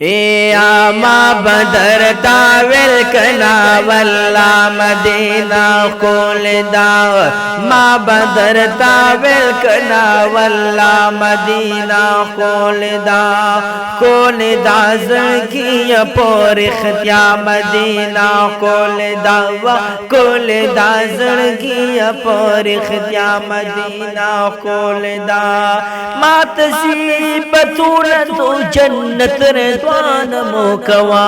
ए आमा बदर तावेल कना वल्ला मदीना कोलदा मा बदर तावेल कना वल्ला मदीना कोलदा ज़की पोरिख्या मदीना कोलदा व कोलदा ज़की पोरिख्या मदीना कोलदा मातसी बतूल तो जन्नत रे द्वान मोकवा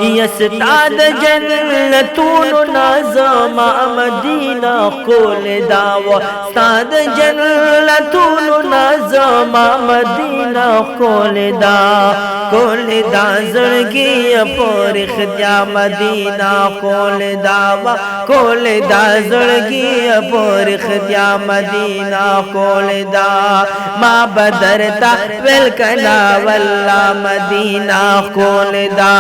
यस्ताद जन्नतून नाज़मा मदीना कोलदा व स्ताद जन्नतून नाज़मा मदीना कोलदा ज़ड़गी पोरिख्या मदीना कोलदा व कोलदा ज़ड़गी पोरिख्या मदीना कोलदा मा बदरता वेलकना वल्ला मदीना कोलदा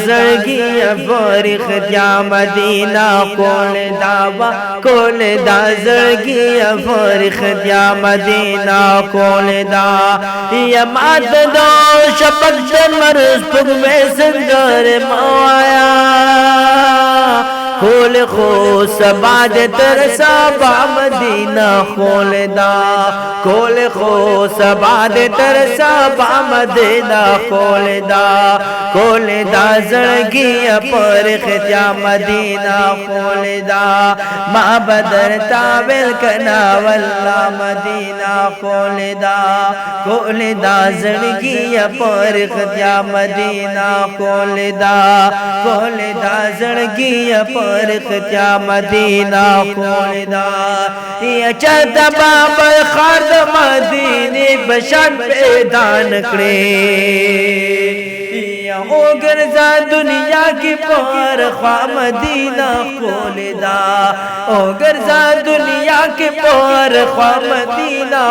ज़ड़गी पोरिख्या मदीना कोलदा व कोलदा ज़ड़गी पोरिख्या मदीना कोलदा यमाद दो शपक मर्ज पुग में संगर माया खोल खो सबाद तरसा बा मदीना खोलदा खोल खो सबाद तरसा बा मदीना कोलदा ज़ड़गी पोरिख्या मदीना कोलदा मा बदर तावेल कना वल्ला मदीना कोलदा ज़ड़गी पोरिख्या मदीना कोलदा ज़ड़गी पोरिख्या मदीना कोलदा ये चलता बाबर खाद मदीने बशर पैदान करे ओ गर्जा दुनिया की पार ख्वा मदीना कोलदा ओ गर्जा दुनिया के पार ख्वा मदीना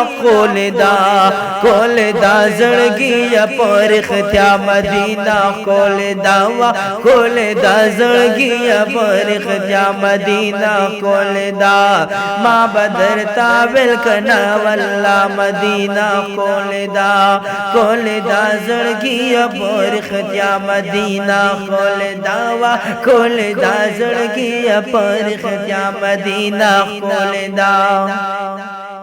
कोलदा ज़ड़गी पोरिख्या मदीना कोलदा व कोलदा ज़ड़गी पोरिख्या मदीना कोलदा मा बदर तावेल कना वल्ला मदीना कोलदा ज़ड़गी पोरिख्या मदीना कोलदा व कोलदा ज़ड़गी पोरिख्या मदीना कोलदा।